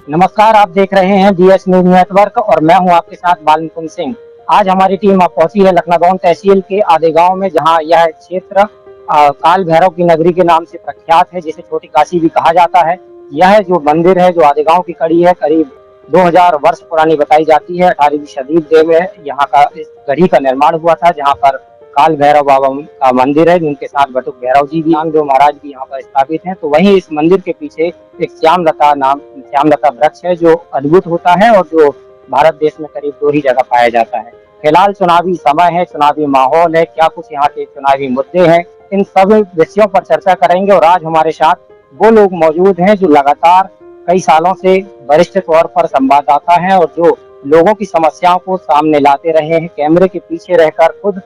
नमस्कार, आप देख रहे हैं बीएस न्यूज नेटवर्क और मैं हूं आपके साथ बाल मुकुंद सिंह। आज हमारी टीम अब पहुंची है लखनादौन तहसील के आधे गांव में, जहां यह क्षेत्र काल भैरव की नगरी के नाम से प्रख्यात है, जिसे छोटी काशी भी कहा जाता है। यह जो मंदिर है, जो आधे गांव की कड़ी है, करीब 2000 वर्ष पुरानी बताई जाती है। 18वीं शताब्दी में यहाँ का इस गढ़ी का निर्माण हुआ था, जहाँ पर काल भैरव बाबा का मंदिर है, जिनके साथ बटुक भैरव जी भी, नामदेव महाराज भी यहाँ पर स्थापित हैं। तो वहीं इस मंदिर के पीछे एक श्यामलता वृक्ष है, जो अद्भुत होता है और जो भारत देश में करीब 2 ही जगह पाया जाता है। फिलहाल चुनावी समय है, चुनावी माहौल है, क्या कुछ यहाँ के चुनावी मुद्दे हैं, इन सब विषयों पर चर्चा करेंगे। और आज हमारे साथ वो लोग मौजूद हैं जो लगातार कई सालों से वरिष्ठ तौर पर संवाददाता हैं और जो लोगों की समस्याओं को सामने लाते रहे हैं। कैमरे के पीछे रहकर खुद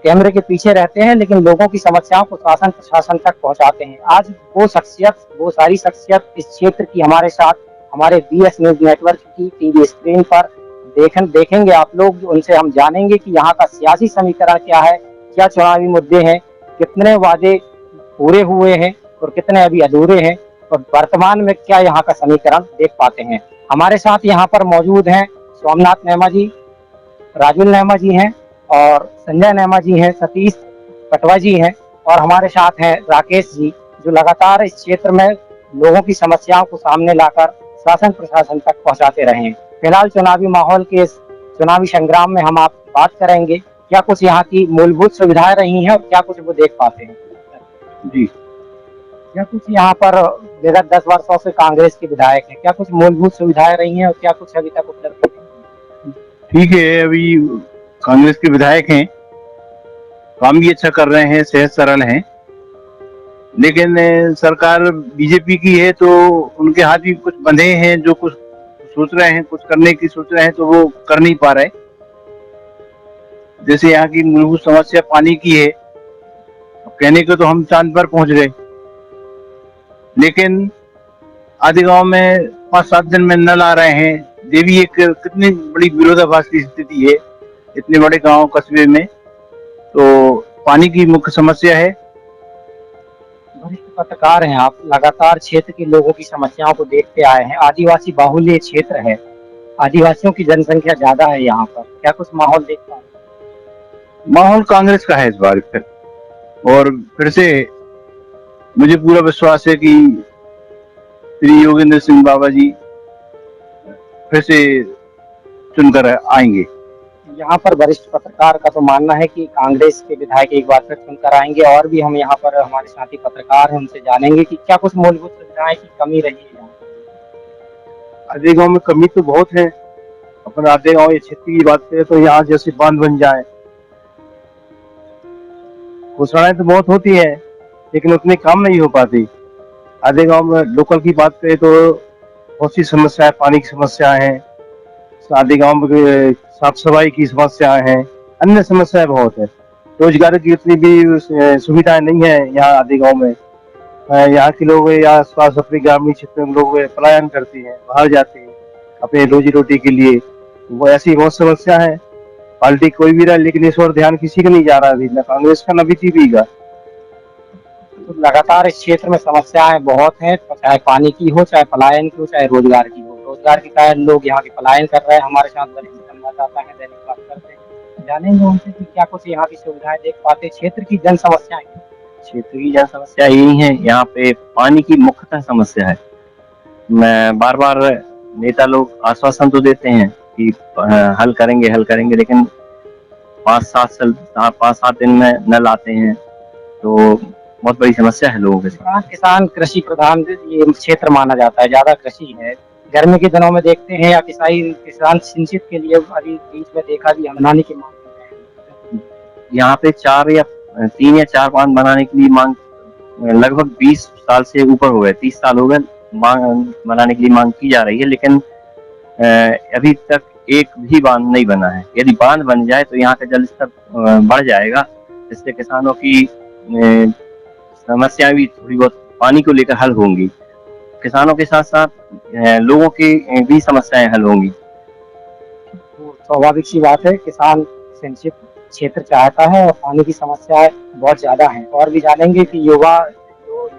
कैमरे के पीछे रहते हैं, लेकिन लोगों की समस्याओं को शासन प्रशासन तक पहुंचाते हैं। आज वो सारी शख्सियत इस क्षेत्र की हमारे साथ हमारे बीएस न्यूज नेटवर्क की टीवी स्क्रीन पर देखेंगे आप लोग। उनसे हम जानेंगे कि यहाँ का सियासी समीकरण क्या है, क्या चुनावी मुद्दे हैं, कितने वादे पूरे हुए हैं और कितने अभी अधूरे हैं, और वर्तमान में क्या यहाँ का समीकरण देख पाते हैं। हमारे साथ यहाँ पर मौजूद हैं सोमनाथ नेमा जी, राजुल नेमा जी हैं और संजय नेमा जी हैं, सतीश पटवा जी हैं और हमारे साथ हैं राकेश जी, जो लगातार इस क्षेत्र में लोगों की समस्याओं को सामने लाकर शासन प्रशासन तक पहुंचाते रहे हैं। फिलहाल चुनावी माहौल के इस चुनावी संग्राम में हम आप बात करेंगे क्या कुछ यहाँ की मूलभूत सुविधाएं रही हैं और क्या कुछ वो देख पाते हैं। जी, क्या कुछ यहाँ पर विगत 10 वर्षों से कांग्रेस के विधायक हैं, क्या कुछ मूलभूत सुविधाएं रही हैं और क्या कुछ अभी तक उपलब्ध नहीं? ठीक है। अभी कांग्रेस के विधायक हैं, काम भी अच्छा कर रहे हैं, सहज सरल हैं, लेकिन सरकार बीजेपी की है तो उनके हाथ भी कुछ बंधे हैं। जो कुछ सोच रहे हैं, कुछ करने की सोच रहे हैं, तो वो कर नहीं पा रहे। जैसे यहाँ की मूलभूत समस्या पानी की है, अब कहने को तो हम चांद पर पहुंच गए, लेकिन आधे गांव में 5-7 दिन में नल आ रहे हैं। ये भी एक कितनी बड़ी विरोधाभास की स्थिति है इतने बड़े गांव कस्बे में। तो पानी की मुख्य समस्या है। वरिष्ठ पत्रकार हैं आप, लगातार क्षेत्र के लोगों की समस्याओं को देखते आए हैं। आदिवासी बाहुल्य क्षेत्र है, आदिवासियों की जनसंख्या ज्यादा है यहाँ पर, क्या कुछ माहौल देख पा रहे हैं? माहौल कांग्रेस का है इस बार फिर, और फिर से मुझे पूरा विश्वास है कि श्री योगेंद्र सिंह बाबा जी फिर से चुनकर आएंगे। यहाँ पर वरिष्ठ पत्रकार का तो मानना है कि कांग्रेस के विधायक एक बार फिर चुनकर आएंगे। और भी हम यहाँ पर हमारे साथी पत्रकार हैं, उनसे जानेंगे कि क्या कुछ मूलभूत सुविधाएं की कमी रही है यहाँ पर। आधे गांव में कमी तो बहुत है। अपन आधे गांव क्षेत्र की बात करें तो यहाँ जैसे बांध बन जाए, घोषणाएं तो बहुत होती है, लेकिन उतने काम नहीं हो पाती। आधे गांव में लोकल की बात करें तो बहुत सी समस्याएं, पानी की समस्या है, आधे गांव में साफ सफाई की समस्याएं हैं, अन्य समस्याएं बहुत है। रोजगार की उतनी भी सुविधाएं नहीं है यहाँ आधे गांव में। यहाँ के लोग या स्वास्थ्य अपने ग्रामीण क्षेत्र में लोग पलायन करते हैं, बाहर जाते हैं अपने रोजी रोटी के लिए। वो ऐसी बहुत समस्या है। पार्टी कोई भी रहा, लेकिन इस और ध्यान किसी का नहीं जा रहा, अभी न कांग्रेस का न बीजेपी का। तो लगातार इस क्षेत्र में समस्याएं बहुत हैं, चाहे पानी की हो, चाहे पलायन की हो, चाहे रोजगार की हो। रोजगार के कारण लोग यहाँ के पलायन कर रहे हैं। हमारे साथ वरिष्ठ संवाददाता है, दैनिक भास्कर से जानेंगे उनसे कि क्या कुछ यहाँ की सुविधाएं देख पाते। क्षेत्र की जन समस्याएं, क्षेत्र की जन समस्या यही है, यहाँ पे पानी की मुख्यतः समस्या है। मैं बार बार नेता लोग आश्वासन तो देते हैं कि हल करेंगे, लेकिन 5-7 दिन में नल आते हैं, तो बहुत बड़ी समस्या है लोगों के साथ। किसान कृषि प्रधान ये क्षेत्र माना जाता है, ज्यादा कृषि है। गर्मी के दिनों में देखते हैं या किसान सिंचित के लिए अभी बीच में देखा भी बनाने की मांग कर रहे हैं। यहाँ पे 3 या 4 बांध बनाने के लिए मांग लगभग 20 साल से ऊपर हो गए, 30 साल हो गए मांग बनाने के लिए मांग की जा रही है, लेकिन अभी तक एक भी बांध नहीं बना है। यदि बांध बन जाए तो यहाँ का जल स्तर बढ़ जाएगा, जिससे किसानों की समस्याएं भी थोड़ी बहुत पानी को लेकर हल होंगी। किसानों के साथ साथ लोगों की भी समस्याएं हल होंगी। तो स्वाभाविक सी बात है, किसान सिंचित क्षेत्र चाहता है और पानी की समस्याएं बहुत ज्यादा है। और भी जानेंगे कि युवा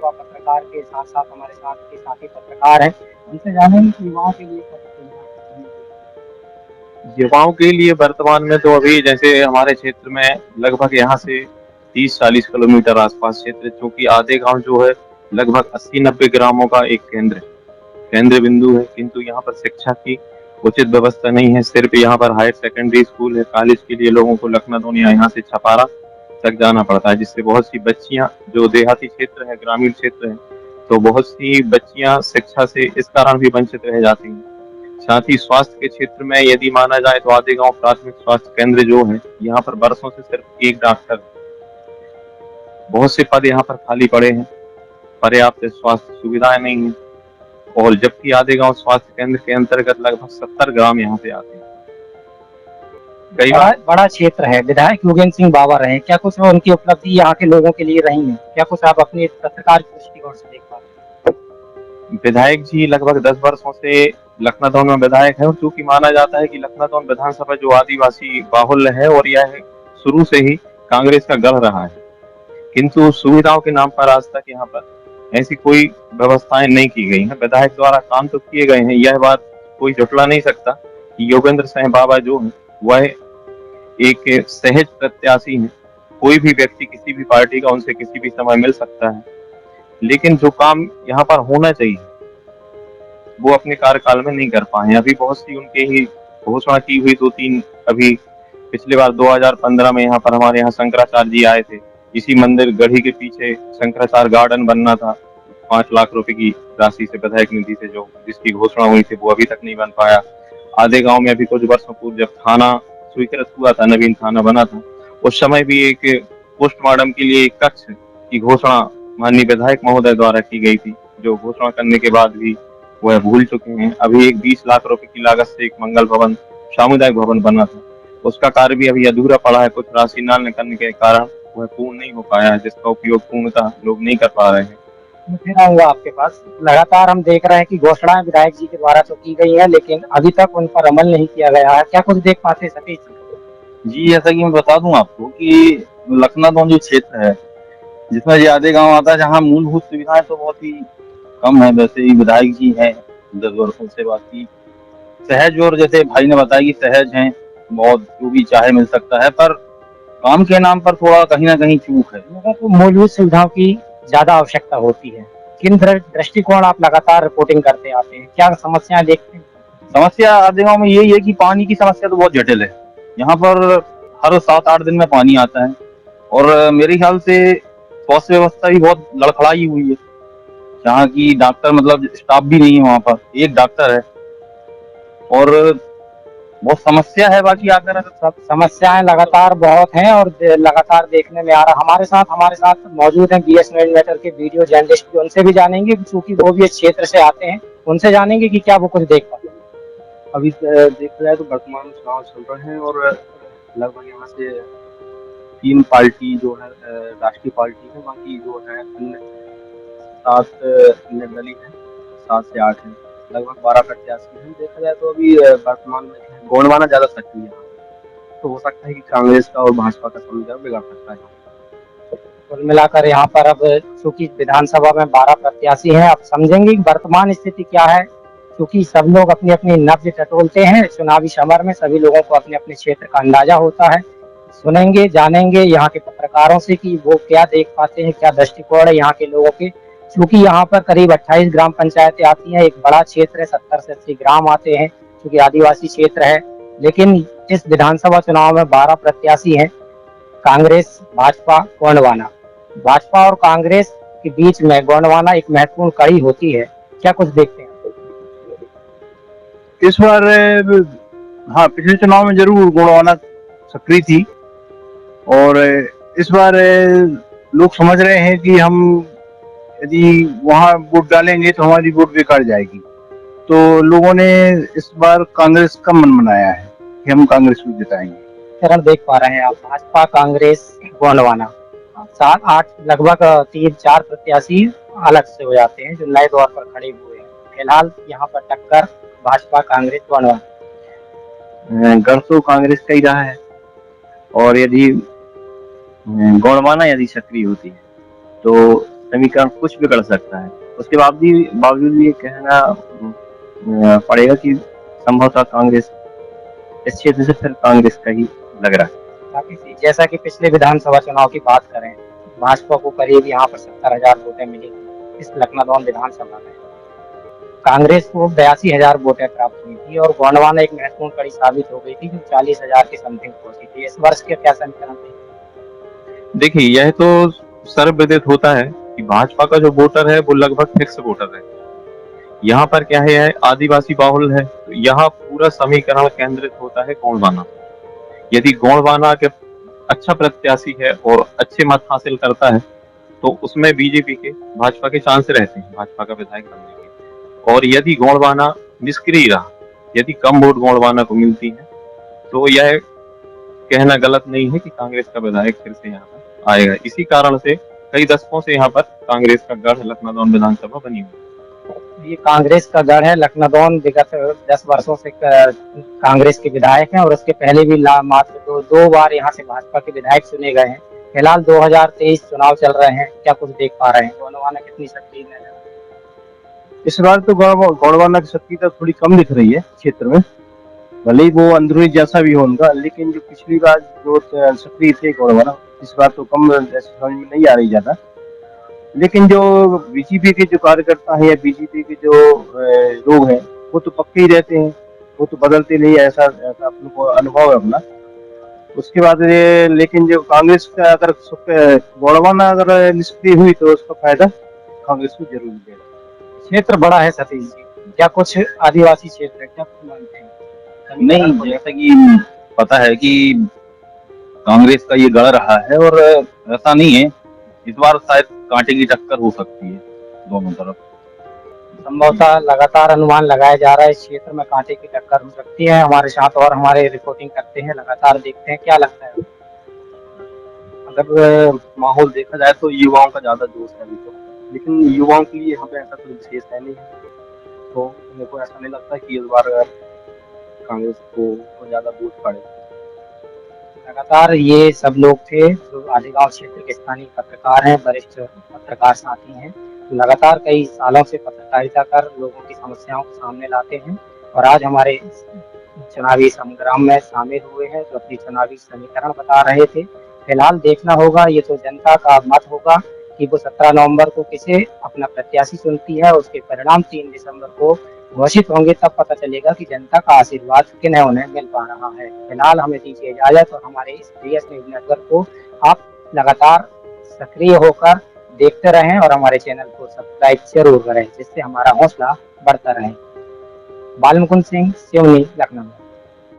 पत्रकार पत्रकार के साथ साथ हमारे साथ के साथी पत्रकार हैं, उनसे जानेंगे कि युवाओं के लिए क्या युवाओं के लिए वर्तमान में तो अभी जैसे हमारे क्षेत्र में लगभग यहाँ से 30-40 किलोमीटर आसपास क्षेत्र, चूंकि आधे गांव जो है लगभग 80-90 ग्रामों का एक केंद्र बिंदु है, किंतु यहाँ पर शिक्षा की उचित व्यवस्था नहीं है। सिर्फ यहाँ पर हायर सेकेंडरी स्कूल है। कॉलेज के लिए लोगों को लखनऊ या यहाँ से छपारा तक जाना पड़ता है, जिससे बहुत सी बच्चियां, जो देहाती क्षेत्र है, ग्रामीण क्षेत्र है, तो बहुत सी बच्चियां शिक्षा से इस कारण भी वंचित रह जाती हैं। साथ ही स्वास्थ्य के क्षेत्र में यदि माना जाए तो आधे गांव प्राथमिक स्वास्थ्य केंद्र जो है, यहाँ पर वर्षों से सिर्फ एक डॉक्टर, बहुत से पद यहाँ पर खाली पड़े हैं, पर्याप्त स्वास्थ्य सुविधाएं नहीं है, और जबकि आधे गांव स्वास्थ्य केंद्र के अंतर्गत लगभग 70 ग्राम यहाँ पे आते हैं। कई बार बड़ा क्षेत्र है। विधायक योगेंद्र सिंह बाबा रहे, क्या कुछ उनकी उपलब्धि यहाँ के लोगों के लिए रही है? क्या कुछ आप अपने पत्रकार की दृष्टिकोण से देख पाते हैं? विधायक जी लगभग 10 वर्षों से लखनऊ में विधायक है, और चूंकि माना जाता है कि लखनऊ विधानसभा जो आदिवासी बाहुल्य है और यह शुरू से ही कांग्रेस का गढ़ रहा है, किंतु सुविधाओं के नाम पर आज तक यहाँ पर ऐसी कोई व्यवस्थाएं नहीं की गई हैं। विधायक द्वारा काम तो किए गए हैं, यह बात कोई झुठला नहीं सकता कि योगेंद्र सिंह बाबा जो है वह एक सहज प्रत्याशी है। कोई भी व्यक्ति किसी भी पार्टी का उनसे किसी भी समय मिल सकता है, लेकिन जो काम यहाँ पर होना चाहिए वो अपने कार्यकाल में नहीं कर पाए। अभी बहुत सी उनके ही घोषणा की हुई 2-3, अभी पिछली बार 2015 में यहाँ पर हमारे यहाँ शंकराचार्य जी आए थे। इसी मंदिर गढ़ी के पीछे शंकराचार्य गार्डन बनना था, 5 लाख रुपए की राशि से, विधायक निधि से, जो जिसकी घोषणा हुई थी वो अभी तक नहीं बन पाया। आधे गांव में अभी कुछ वर्षों पूर्व जब थाना स्वीकृत हुआ था, नवीन थाना बना था, उस समय भी एक पोस्टमार्टम के लिए एक कक्ष की घोषणा माननीय विधायक महोदय द्वारा की गई थी, जो घोषणा करने के बाद भी वह भूल चुके हैं। अभी एक 20 लाख रुपए की लागत से एक मंगल भवन, सामुदायिक भवन बना था, उसका कार्य भी अभी अधूरा पड़ा है। कुछ राशि न करने के कारण वह पूर्ण नहीं हो पाया है, जिसका उपयोग पूर्णतः लोग नहीं कर पा रहे हैं। मैं फिर आऊंगा आपके पास। लगातार हम देख रहे हैं कि घोषणाएं विधायक जी के द्वारा तो की गई है, लेकिन अभी तक उन पर अमल नहीं किया गया है। क्या कुछ देख पाते सतीश जी? जैसा कि मैं बता दूं आपको कि लखनऊ जो क्षेत्र है जिसमें ये आधे गांव आता है, जहाँ मूलभूत सुविधाएं तो बहुत ही कम है। वैसे ही विधायक जी हैं 10 वर्षों से, बाकी सहज, और जैसे भाई ने बताया कि सहज हैं, बहुत जो भी चाहे मिल सकता है, पर काम के नाम पर थोड़ा कहीं ना कहीं चूक है। लोगों को मूलभूत सुविधाओं की ज्यादा आवश्यकता होती है। किन दृष्टिकोण आप लगातार रिपोर्टिंग करते आते हैं, क्या समस्याएं देखते हैं? समस्या आधे गांव में यही है कि पानी की समस्या तो बहुत जटिल है। यहाँ पर हर 7-8 दिन में पानी आता है, और मेरे ख्याल से स्वास्थ्य व्यवस्था भी बहुत लड़खड़ाई हुई है। जहाँ की डॉक्टर, मतलब स्टाफ भी नहीं है, वहाँ पर एक डॉक्टर है, और बहुत समस्या है। बाकी आकर सब समस्याएं लगातार बहुत हैं और लगातार देखने में आ रहा। हमारे साथ मौजूद हैं BSNL नेटवर्क के वीडियो जर्नलिस्ट भी, उनसे भी जानेंगे, क्योंकि वो भी इस क्षेत्र से आते हैं, उनसे जानेंगे कि क्या वो कुछ देख पाते। अभी देखा जाए तो वर्तमान चुनाव चल रहे हैं, और लगभग यहाँ से 3 पार्टी जो है राष्ट्रीय पार्टी है, बाकी जो है अन्य 7 निर्दलीय है, 7 से 8 है, लगभग 12 प्रत्याशी हैं। देखा जाए तो अभी वर्तमान में गोंडवाना ज्यादा सक्रिय है, तो हो सकता है कि कांग्रेस का और भाजपा का समीकरण बिगड़ सकता है। कुल मिलाकर यहाँ पर अब चूंकि विधानसभा में 12 प्रत्याशी हैं, अब समझेंगे कि वर्तमान स्थिति क्या है, क्योंकि सब लोग अपनी अपनी नब्ज टटोलते हैं। चुनावी समर में सभी लोगों को अपने अपने क्षेत्र का अंदाजा होता है। सुनेंगे, जानेंगे यहाँ के पत्रकारों से कि वो क्या देख पाते हैं, क्या दृष्टिकोण है यहाँ के लोगों के। क्योंकि यहाँ पर करीब 28 ग्राम पंचायतें आती हैं, एक बड़ा क्षेत्र है, 70 से 80 ग्राम आते हैं, क्योंकि आदिवासी क्षेत्र है। लेकिन इस विधानसभा चुनाव में 12 प्रत्याशी हैं, कांग्रेस, भाजपा, गोंडवाना। भाजपा और कांग्रेस के बीच में गोंडवाना एक महत्वपूर्ण कड़ी होती है। क्या कुछ देखते हैं इस बार? हाँ, पिछले चुनाव में जरूर गोंडवाना सक्रिय थी, और इस बार लोग समझ रहे हैं कि हम यदि वहां वोट डालेंगे तो हमारी वोट बेकार जाएगी। तो लोगों ने इस बार कांग्रेस का मन बनाया है कि हम कांग्रेस को जिताएंगे। चरण देख पा रहे हैं आप, भाजपा, कांग्रेस, गोंडवाना, 7-8 लगभग 3-4 प्रत्याशी अलग से हो जाते हैं जो नए दौर पर खड़े हुए हैं। फिलहाल यहाँ पर टक्कर भाजपा, कांग्रेस, गोंडवाना। गढ़ तो कांग्रेस का ही रहा है, और यदि गोंडवाना यदि सक्रिय होती है तो समीकरण कुछ बिगड़ सकता है। उसके बावजूद ये कहना पड़ेगा कि संभवतः कांग्रेस इस क्षेत्र से फिर कांग्रेस का ही लग रहा है। बाकी जैसा कि पिछले विधानसभा चुनाव की बात करें, भाजपा को करीब यहाँ पर 70,000 वोटें मिली थी इस लखनऊ विधानसभा में। कांग्रेस को 82,000 वोटें प्राप्त हुई थी और गोंडवाना एक महत्वपूर्ण कड़ी साबित हो गई थी जो 40,000 के समथिंग पहुंची थी। इस वर्ष के क्या समीकरण थे? देखिए, यह तो सर्वविदित होता है कि भाजपा का जो वोटर है वो लगभग फिक्स वोटर है। यहाँ पर क्या है, आदिवासी बाहुल है, तो यहाँ पूरा समीकरण केंद्रित होता है गोंडवाना। यदि गोंडवाना के अच्छा प्रत्याशी है और अच्छे मत हासिल करता है तो उसमें बीजेपी के भाजपा के चांस रहते हैं भाजपा का विधायक बनने के। और यदि गोंडवाना निष्क्रिय रहा, यदि कम वोट गोंडवाना को मिलती है, तो यह कहना गलत नहीं है कि कांग्रेस का विधायक फिर से यहाँ पर आएगा। इसी कारण से कई दशकों से यहाँ पर कांग्रेस का गढ़ लखनऊ विधानसभा बनी हुई है। ये कांग्रेस का गढ़ है लखनऊ। विगत 10 वर्षों से कांग्रेस के विधायक हैं और उसके पहले भी मात्र दो बार यहाँ से भाजपा के विधायक चुने गए हैं। फिलहाल 2023 चुनाव चल रहे हैं, क्या कुछ देख पा रहे हैं? गोंडवाना कितनी सक्रिय नजर? इस बार तो गोंडवाना की सक्रियता थोड़ी कम दिख रही है क्षेत्र में, भले ही वो अंदरूनी जैसा भी हो उनका, लेकिन जो पिछली बार जो सक्रिय थे गोंडवाना, इस बार तो कम समझ में नहीं आ रही ज्यादा। लेकिन जो बीजेपी के जो कार्यकर्ता हैं या बीजेपी के जो लोग हैं वो तो पक्के ही रहते हैं, वो तो बदलते नहीं, ऐसा अपने को अनुभव है अपना। उसके बाद लेकिन जो कांग्रेस का अगर गोंडवाना अगर निष्क्रिय हुई तो उसका फायदा कांग्रेस को जरूर मिलेगा। क्षेत्र बड़ा है सतीश जी, क्या कुछ आदिवासी क्षेत्र है, क्या कुछ मानते हैं? नहीं, जैसा कि पता है कि कांग्रेस का ये गढ़ रहा है और ऐसा नहीं है, इस बार शायद कांटे की टक्कर हो सकती है दोनों तरफ। संभवतः लगातार अनुमान लगाया जा रहा है इस क्षेत्र में कांटे की टक्कर हो सकती है। हमारे साथ और हमारे रिपोर्टिंग करते हैं, लगातार देखते हैं, क्या लगता है? अगर माहौल देखा जाए तो युवाओं का ज्यादा जोश है अभी तो, लेकिन युवाओं के लिए यहाँ पे ऐसा कोई विशेष है नहीं, तो मेरे को ऐसा नहीं लगता कि इस बार कांग्रेस को ज्यादा वोट पड़े। लगातार ये सब लोग थे जो आदिगांव क्षेत्र के स्थानीय पत्रकार हैं, वरिष्ठ पत्रकार साथी हैं, लगातार कई सालों से पत्रकारिता कर लोगों की समस्याओं को सामने लाते हैं और आज हमारे चुनावी संग्राम में शामिल हुए हैं, जो अपनी चुनावी समीकरण बता रहे थे। फिलहाल देखना होगा, ये तो जनता का मत होगा कि वो 17 नवंबर को किसे अपना प्रत्याशी चुनती है। उसके परिणाम 3 दिसंबर को घोषित होंगे, तब पता चलेगा कि जनता का आशीर्वाद किन्हें उन्हें मिल पा रहा है। फिलहाल हमें दीजिए इजाजत और हमारे इस BS न्यूज नेटवर्क को आप लगातार सक्रिय होकर देखते रहें और हमारे चैनल को सब्सक्राइब जरूर करें, जिससे हमारा हौसला बढ़ता रहे। बालमुकुंद सिंह, सिवनी, लखनऊ।